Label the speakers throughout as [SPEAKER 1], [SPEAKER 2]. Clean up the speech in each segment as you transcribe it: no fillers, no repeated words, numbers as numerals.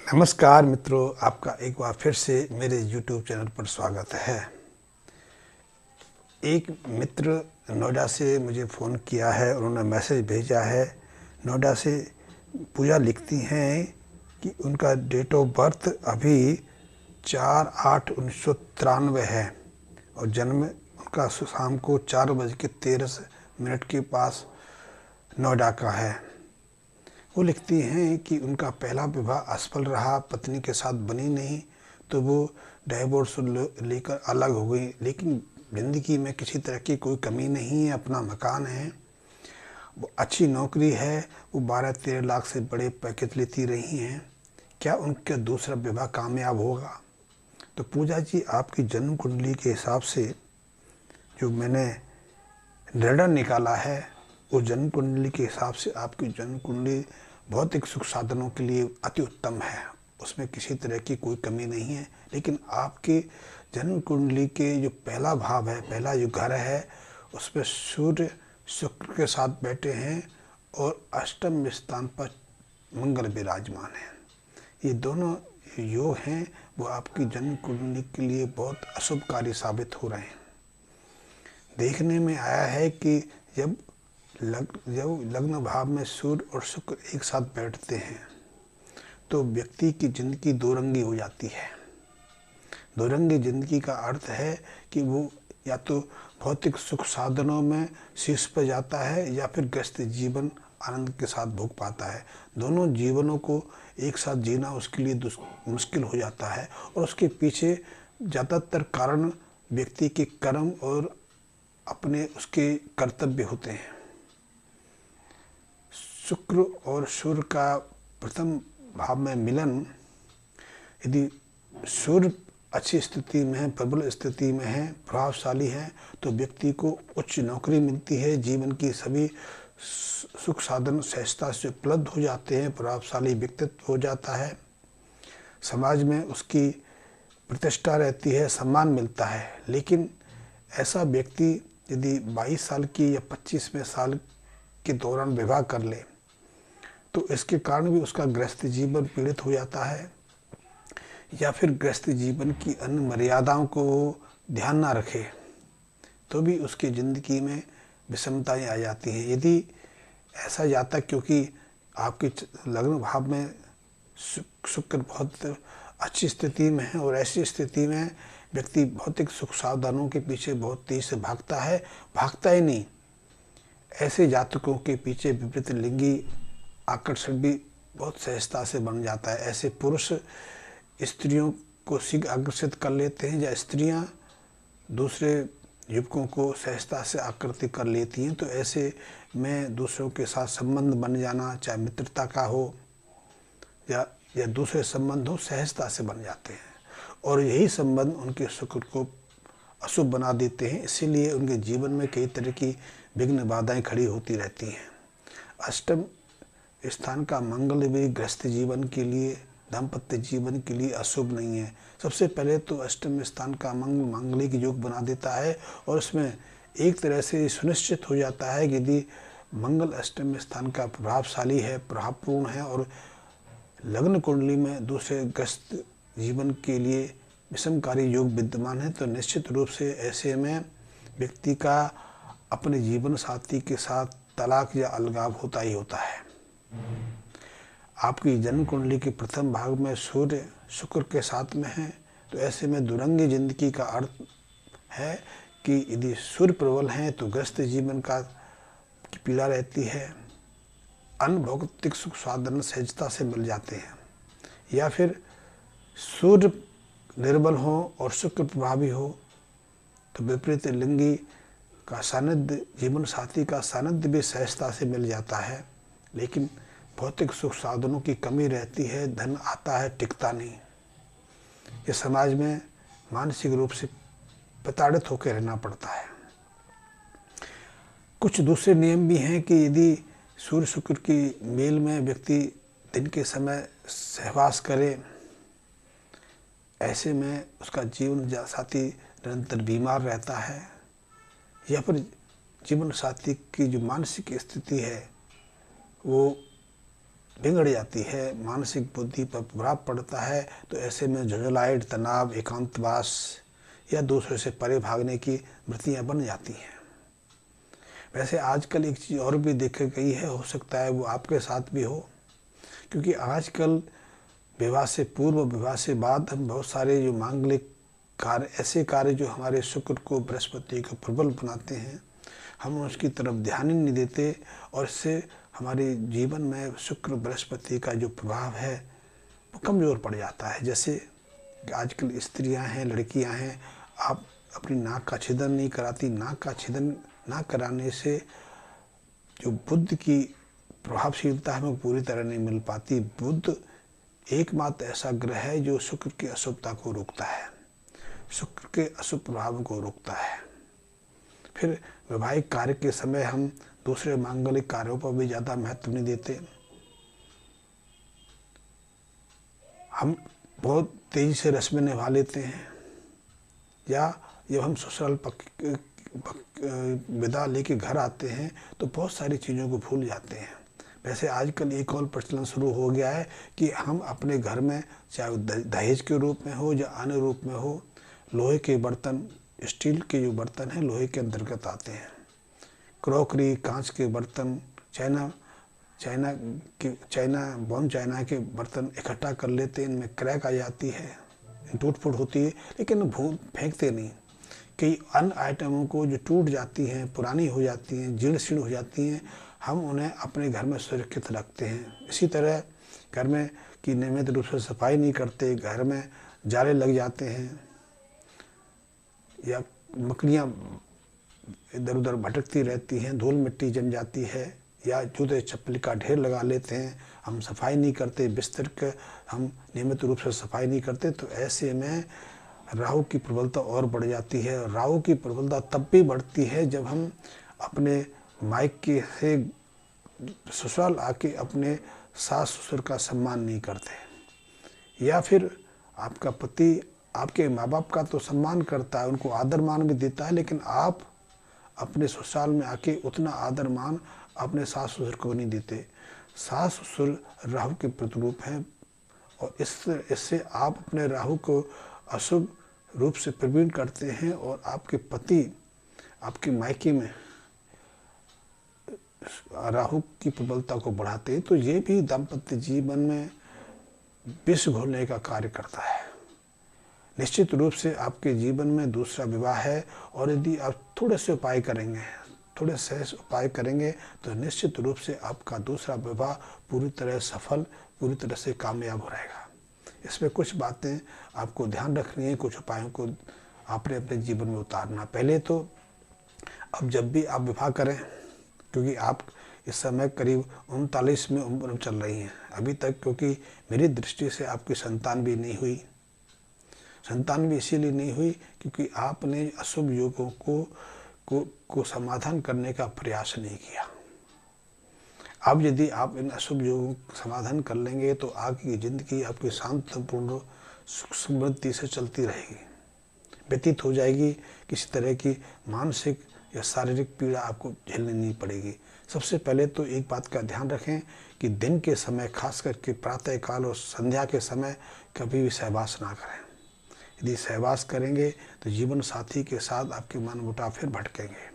[SPEAKER 1] नमस्कार मित्रों, आपका एक बार फिर से मेरे YouTube चैनल पर स्वागत है। एक मित्र नोएडा से मुझे फ़ोन किया है, उन्होंने मैसेज भेजा है। नोएडा से पूजा लिखती हैं कि उनका डेट ऑफ बर्थ अभी 4/8/1993 है और जन्म उनका शाम को 4:13 के पास नोएडा का है। वो लिखती हैं कि उनका पहला विवाह असफल रहा, पत्नी के साथ बनी नहीं, तो वो डाइवोर्स लेकर अलग हो गई। लेकिन ज़िंदगी में किसी तरह की कोई कमी नहीं है, अपना मकान है, वो अच्छी नौकरी है, वो 12-13 लाख से बड़े पैकेज लेती रही हैं। क्या उनका दूसरा विवाह कामयाब होगा? तो पूजा जी, आपकी जन्म कुंडली के हिसाब से जो मैंने निर्णय निकाला है, वो जन्म कुंडली के हिसाब से आपकी जन्म कुंडली भौतिक सुख साधनों के लिए अति उत्तम है, उसमें किसी तरह की कोई कमी नहीं है। लेकिन आपके जन्म कुंडली के जो पहला भाव है, पहला जो घर है, उसमें सूर्य शुक्र के साथ बैठे हैं और अष्टम स्थान पर मंगल विराजमान है। ये दोनों योग हैं, वो आपकी जन्म कुंडली के लिए बहुत अशुभकारी साबित हो रहे हैं। देखने में आया है कि जब लग्न भाव में सूर्य और शुक्र एक साथ बैठते हैं तो व्यक्ति की जिंदगी दो रंगी हो जाती है। दो रंगी जिंदगी का अर्थ है कि वो या तो भौतिक सुख साधनों में शीर्ष पर जाता है या फिर गृहस्थ जीवन आनंद के साथ भोग पाता है। दोनों जीवनों को एक साथ जीना उसके लिए मुश्किल हो जाता है और उसके पीछे ज़्यादातर कारण व्यक्ति के कर्म और अपने उसके कर्तव्य होते हैं। शुक्र और सूर्य का प्रथम भाव में मिलन, यदि सूर्य अच्छी स्थिति में है, प्रबल स्थिति में है, प्रभावशाली है, तो व्यक्ति को उच्च नौकरी मिलती है, जीवन की सभी सुख साधन सहजता से उपलब्ध हो जाते हैं, प्रभावशाली व्यक्तित्व हो जाता है, समाज में उसकी प्रतिष्ठा रहती है, सम्मान मिलता है। लेकिन ऐसा व्यक्ति यदि 22 साल की या 25वें साल के दौरान विवाह कर ले तो इसके कारण भी उसका गृहस्थ जीवन पीड़ित हो जाता है, या फिर गृहस्थ जीवन की अन्य मर्यादाओं को ध्यान ना रखे तो भी उसकी ज़िंदगी में विषमताएं आ जाती हैं। यदि ऐसा जाता, क्योंकि आपके लग्न भाव में शुक्र बहुत अच्छी स्थिति में है और ऐसी स्थिति में व्यक्ति भौतिक सुख साधनों के पीछे बहुत तेज से भागता है, भागता ही नहीं, ऐसे जातकों के पीछे विपरीत लिंगी आकर्षण भी बहुत सहजता से बन जाता है। ऐसे पुरुष स्त्रियों को शीघ्र आकर्षित कर लेते हैं या स्त्रियां दूसरे युवकों को सहजता से आकृति कर लेती हैं। तो ऐसे में दूसरों के साथ संबंध बन जाना, चाहे मित्रता का हो या दूसरे संबंध हो, सहजता से बन जाते हैं और यही संबंध उनके शुक्र को अशुभ बना देते हैं। इसीलिए उनके जीवन में कई तरह की विघ्न बाधाएं खड़ी होती रहती हैं। अष्टम स्थान का मंगल भी गृहस्थ जीवन के लिए, दाम्पत्य जीवन के लिए अशुभ नहीं है। सबसे पहले तो अष्टम स्थान का मंगल मांगलिक योग बना देता है और उसमें एक तरह से सुनिश्चित हो जाता है कि यदि मंगल अष्टम स्थान का प्रभावशाली है, प्रभावपूर्ण है और लग्न कुंडली में दूसरे गृहस्थ जीवन के लिए विषमकारी योग विद्यमान है, तो निश्चित रूप से ऐसे में व्यक्ति का अपने जीवन साथी के साथ तलाक या अलगाव होता ही होता है। आपकी जन्म कुंडली के प्रथम भाग में सूर्य शुक्र के साथ में है, तो ऐसे में दुरंगी जिंदगी का अर्थ है कि यदि सूर्य प्रबल हैं तो गृहस्थ जीवन का की पीड़ा रहती है, अन्य भौतिक सुख साधन सहजता से मिल जाते हैं, या फिर सूर्य निर्बल हो और शुक्र प्रभावी हो तो विपरीत लिंगी का सानिध्य, जीवन साथी का सानिध्य भी सहजता से मिल जाता है, लेकिन भौतिक सुख साधनों की कमी रहती है, धन आता है टिकता नहीं। ये समाज में मानसिक रूप से प्रताड़ित होकर रहना पड़ता है। कुछ दूसरे नियम भी हैं कि यदि सूर्य शुक्र की मेल में व्यक्ति दिन के समय सहवास करे, ऐसे में उसका जीवन साथी निरंतर बीमार रहता है, या फिर जीवन साथी की जो मानसिक स्थिति है वो बिगड़ जाती है, मानसिक बुद्धि पर प्रभाव पड़ता है, तो ऐसे में झुंझलाहट, तनाव, एकांतवास या दूसरों से परे भागने की वृत्तियाँ बन जाती हैं। वैसे आजकल एक चीज़ और भी देखी गई है, हो सकता है वो आपके साथ भी हो, क्योंकि आजकल विवाह से पूर्व, विवाह से बाद हम बहुत सारे जो मांगलिक कार्य, ऐसे कार्य जो हमारे शुक्र को, बृहस्पति को प्रबल बनाते हैं, हम उसकी तरफ ध्यान ही नहीं देते, और इससे हमारे जीवन में शुक्र बृहस्पति का जो प्रभाव है वो कमज़ोर पड़ जाता है। जैसे आजकल स्त्रियां हैं, लड़कियां हैं, आप अपनी नाक का छेदन नहीं कराती। नाक का छेदन ना कराने से जो बुध की प्रभावशीलता हमें पूरी तरह नहीं मिल पाती। बुध एकमात्र ऐसा ग्रह है जो शुक्र की अशुभता को रोकता है, शुक्र के अशुभ प्रभाव को रोकता है। फिर वैवाहिक कार्य के समय हम दूसरे मांगलिक कार्यों पर भी ज़्यादा महत्व नहीं देते। हम बहुत तेज़ी से रस्में निभा लेते हैं, या जब हम ससुराल विदा लेके घर आते हैं तो बहुत सारी चीज़ों को भूल जाते हैं। वैसे आजकल एक और प्रचलन शुरू हो गया है कि हम अपने घर में, चाहे दहेज के रूप में हो या अन्य रूप में हो, लोहे के बर्तन, स्टील के जो बर्तन हैं लोहे के अंतर्गत आते हैं। क्रॉकरी, कांच के बर्तन, चाइना के बर्तन इकट्ठा कर लेते हैं, इनमें क्रैक आ जाती है, टूट फूट होती है, लेकिन फेंकते नहीं। कई अन्य आइटमों को जो टूट जाती हैं, पुरानी हो जाती हैं, जीर्ण शीर्ण हो जाती हैं, हम उन्हें अपने घर में सुरक्षित रखते हैं। इसी तरह घर में की नियमित रूप से सफाई नहीं करते, घर में जाले लग जाते हैं, या मकड़ियाँ इधर उधर भटकती रहती हैं, धूल मिट्टी जम जाती है, या जूते चप्पल का ढेर लगा लेते हैं, हम सफाई नहीं करते, बिस्तर के हम नियमित रूप से सफाई नहीं करते, तो ऐसे में राहु की प्रबलता और बढ़ जाती है। राहु की प्रबलता तब भी बढ़ती है जब हम अपने मायके से ससुराल आके अपने सास ससुर का सम्मान नहीं करते, या फिर आपका पति आपके माँ बाप का तो सम्मान करता है, उनको आदर मान भी देता है, लेकिन आप अपने ससुराल में आके उतना आदर मान अपने सास ससुर को नहीं देते। सास ससुर राहु के प्रतिरूप हैं, और इससे आप अपने राहु को अशुभ रूप से प्रवीण करते हैं, और आपके पति आपके मायके में राहु की प्रबलता को बढ़ाते हैं, तो ये भी दाम्पत्य जीवन में विष घोलने का कार्य करता है। निश्चित रूप से आपके जीवन में दूसरा विवाह है, और यदि आप थोड़े से उपाय करेंगे, थोड़े सहज उपाय करेंगे, तो निश्चित रूप से आपका दूसरा विवाह पूरी तरह सफल, पूरी तरह से कामयाब हो रहेगा। इसमें कुछ बातें आपको ध्यान रखनी है, कुछ उपायों को आपने अपने जीवन में उतारना। पहले तो अब जब भी आप विवाह करें, क्योंकि आप इस समय करीब 39 में उम्र चल रही हैं अभी तक, क्योंकि मेरी दृष्टि से आपकी संतान भी नहीं हुई। संतान भी इसीलिए नहीं हुई क्योंकि आपने अशुभ योगों को समाधान करने का प्रयास नहीं किया। अब यदि आप इन अशुभ योगों का समाधान कर लेंगे तो आगे की जिंदगी आपकी शांतिपूर्ण सुख समृद्धि से चलती रहेगी, व्यतीत हो जाएगी। किसी तरह की मानसिक या शारीरिक पीड़ा आपको झेलनी नहीं पड़ेगी। सबसे पहले तो एक बात का ध्यान रखें कि दिन के समय, खास करके प्रातः काल और संध्या के समय, कभी भी सहवास ना करें। यदि सहवास करेंगे तो जीवन साथी के साथ आपके मनमुटाव फिर भटकेंगे।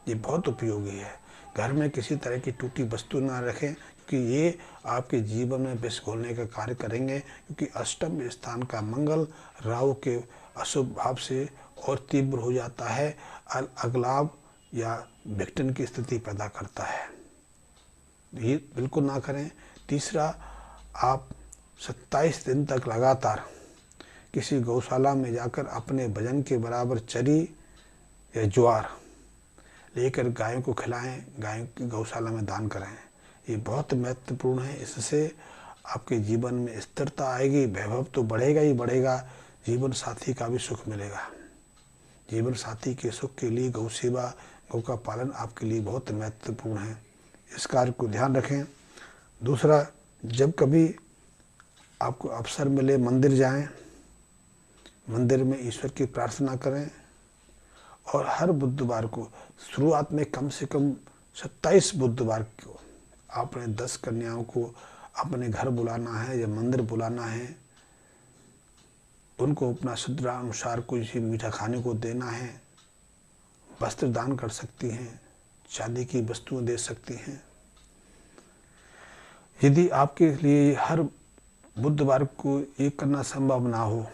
[SPEAKER 1] ये बहुत उपयोगी है। घर में किसी तरह की टूटी वस्तु ना रखें, क्योंकि ये आपके जीवन में विष घोलने का कार्य करेंगे। क्योंकि अष्टम स्थान का मंगल राहु के अशुभ भाव से और तीव्र हो जाता है, अगलाव या विघटन की स्थिति पैदा करता है। ये बिल्कुल ना करें। तीसरा, आप 27 दिन तक लगातार किसी गौशाला में जाकर अपने वजन के बराबर चरी या ज्वार लेकर गायों को खिलाएं, गायों की गौशाला में दान करें। ये बहुत महत्वपूर्ण है। इससे आपके जीवन में स्थिरता आएगी, वैभव तो बढ़ेगा ही बढ़ेगा, जीवन साथी का भी सुख मिलेगा। जीवन साथी के सुख के लिए गौ सेवा, गौ का पालन आपके लिए बहुत महत्वपूर्ण है। इस कार्य को ध्यान रखें। दूसरा, जब कभी आपको अवसर मिले मंदिर जाएं, मंदिर में ईश्वर की प्रार्थना करें, और हर बुधवार को, शुरुआत में कम से कम 27 बुधवार को आपने 10 कन्याओं को अपने घर बुलाना है या मंदिर बुलाना है, उनको अपना श्रद्धानुसार कुछ मीठा खाने को देना है, वस्त्र दान कर सकती हैं, चांदी की वस्तुएं दे सकती हैं। यदि आपके लिए हर बुधवार को ये करना संभव ना हो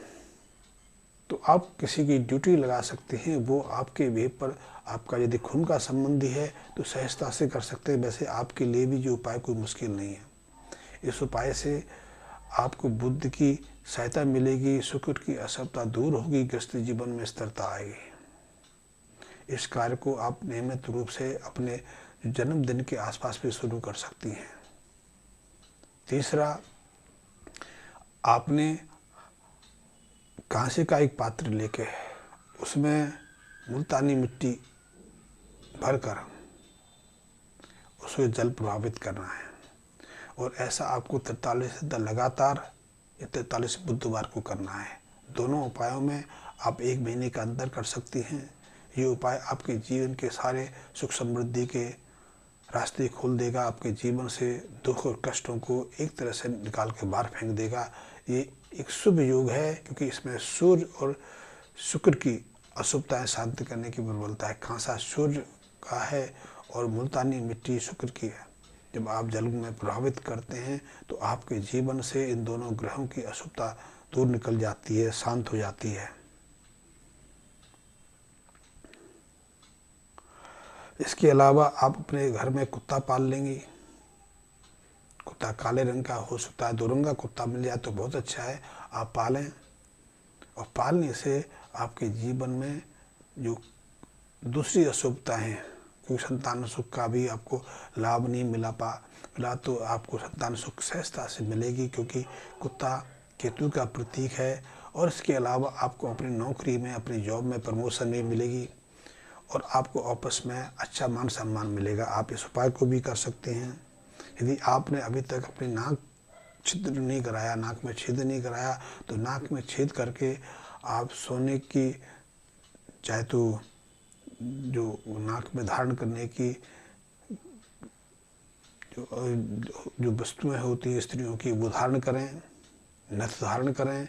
[SPEAKER 1] तो आप किसी की ड्यूटी लगा सकते हैं। वो आपके वे पर, आपका यदि खून का संबंधी है तो सहजता से कर सकते हैं। वैसे आपके लिए भी जो उपाय कोई मुश्किल नहीं है। इस उपाय से आपको बुद्ध की सहायता मिलेगी, शुक्र की असुविधा दूर होगी, गृहस्थ जीवन में स्थिरता आएगी। इस कार्य को आप नियमित रूप से अपने जन्मदिन के आसपास भी शुरू कर सकती हैं। तीसरा, आपने कांसे का एक पात्र लेके उसमें मुल्तानी मिट्टी भरकर उसमें जल प्रभावित करना है और ऐसा आपको 43 दिन लगातार या 43 बुधवार को करना है। दोनों उपायों में आप 1 महीने का अंतर कर सकती हैं। ये उपाय आपके जीवन के सारे सुख समृद्धि के रास्ते खोल देगा, आपके जीवन से दुख और कष्टों को एक तरह से निकाल के बाहर फेंक देगा। ये एक शुभ योग है क्योंकि इसमें सूर्य और शुक्र की अशुभताएं शांत करने की प्रबलता है। कांसा सूर्य का है और मुल्तानी मिट्टी शुक्र की है। जब आप जल में प्रभावित करते हैं तो आपके जीवन से इन दोनों ग्रहों की अशुभता दूर निकल जाती है, शांत हो जाती है। इसके अलावा आप अपने घर में कुत्ता पाल लेंगी। कुत्ता काले रंग का हो सकता है, 2 रंग का कुत्ता मिल जाए तो बहुत अच्छा है, आप पालें। और पालने से आपके जीवन में जो दूसरी अशुभता हैं, क्योंकि संतान सुख का भी आपको लाभ नहीं मिला तो आपको संतान सुख सहजता से मिलेगी, क्योंकि कुत्ता केतु का प्रतीक है। और इसके अलावा आपको अपनी नौकरी में, अपनी जॉब में प्रमोशन भी मिलेगी और आपको आपस में अच्छा मान सम्मान मिलेगा। आप इस उपाय को भी कर सकते हैं। यदि आपने अभी तक अपनी नाक छिद्र नहीं कराया, नाक में छेद नहीं कराया, तो नाक में छेद करके आप सोने की, चाहे तो जो नाक में धारण करने की जो वस्तुएं होती हैं स्त्रियों की, वो धारण करें, नथ धारण करें।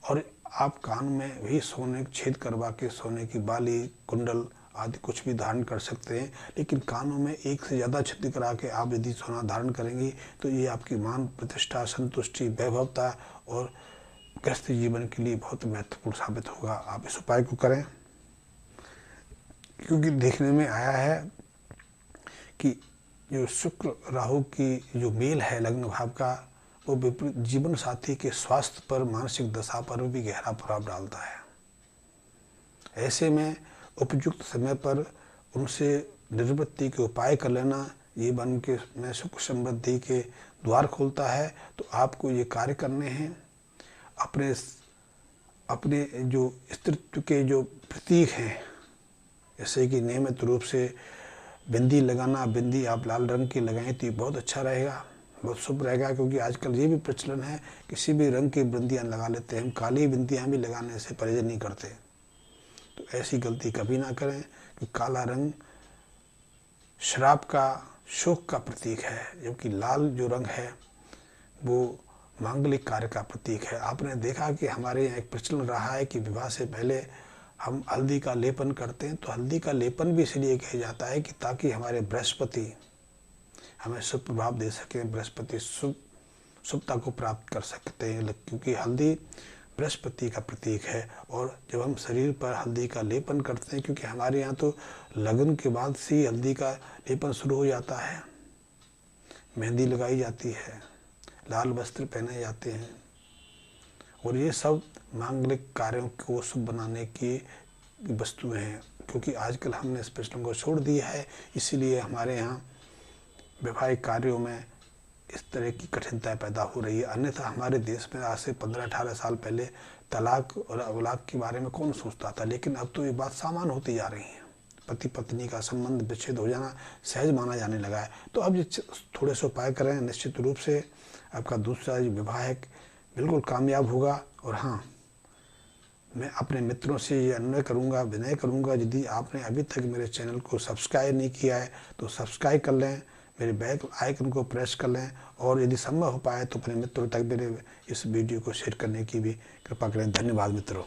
[SPEAKER 1] और आप कान में भी सोने छेद करवा के सोने की बाली, कुंडल आदि कुछ भी धारण कर सकते हैं। लेकिन कानों में एक से ज़्यादा छेद करा के आप यदि सोना धारण करेंगी तो ये आपकी मान प्रतिष्ठा, संतुष्टि, वैभवता और गृहस्थ जीवन के लिए बहुत महत्वपूर्ण साबित होगा। आप इस उपाय को करें, क्योंकि देखने में आया है कि जो शुक्र राहु की जो मेल है लग्न भाव का, वो विपरीत जीवन साथी के स्वास्थ्य पर, मानसिक दशा पर भी गहरा प्रभाव डालता है। ऐसे में उपयुक्त समय पर उनसे निवृत्ति के उपाय कर लेना जीवन के में सुख समृद्धि के द्वार खोलता है। तो आपको ये कार्य करने हैं। अपने जो स्त्रीत्व के जो प्रतीक हैं, जैसे कि नियमित रूप से बिंदी लगाना, बिंदी आप लाल रंग की लगाएं तो ये बहुत अच्छा रहेगा, बहुत शुभ रहेगा। क्योंकि आजकल ये भी प्रचलन है किसी भी रंग की बिंदियाँ लगा लेते हैं। हम काली बिंदियाँ भी लगाने से परहेज नहीं करते, तो ऐसी गलती कभी ना करें कि काला रंग श्राप का, शोक का प्रतीक है, जबकि लाल जो रंग है वो मांगलिक कार्य का प्रतीक है। आपने देखा कि हमारे यहाँ एक प्रचलन रहा है कि विवाह से पहले हम हल्दी का लेपन करते हैं। तो हल्दी का लेपन भी इसलिए किया जाता है कि ताकि हमारे बृहस्पति हमें शुभ प्रभाव दे सकें, बृहस्पति शुभता को प्राप्त कर सकते हैं, क्योंकि हल्दी बृहस्पति का प्रतीक है। और जब हम शरीर पर हल्दी का लेपन करते हैं, क्योंकि हमारे यहाँ तो लगन के बाद से ही हल्दी का लेपन शुरू हो जाता है, मेहंदी लगाई जाती है, लाल वस्त्र पहने जाते हैं, और ये सब मांगलिक कार्यों को शुभ बनाने की वस्तुएं हैं। क्योंकि आजकल हमने इस प्रचलन को छोड़ दिया है, इसीलिए हमारे यहाँ वैवाहिक कार्यों में इस तरह की कठिनाई पैदा हो रही है। अन्यथा हमारे देश में आज से 15-18 साल पहले तलाक और औलाद के बारे में कौन सोचता था, लेकिन अब तो ये बात सामान्य होती जा रही है। पति पत्नी का संबंध विच्छेद हो जाना सहज माना जाने लगा है। तो अब ये थोड़े से उपाय करें, निश्चित रूप से आपका दूसरा जो विवाह है बिल्कुल कामयाब होगा। और हाँ, मैं अपने मित्रों से ये अनुरोध करूँगा, विनय करूँगा, यदि आपने अभी तक मेरे चैनल को सब्सक्राइब नहीं किया है तो सब्सक्राइब कर लें, मेरे बेल आइकन को प्रेस कर लें और यदि संभव हो पाए तो अपने मित्रों तक मेरे इस वीडियो को शेयर करने की भी कृपा करें। धन्यवाद मित्रों।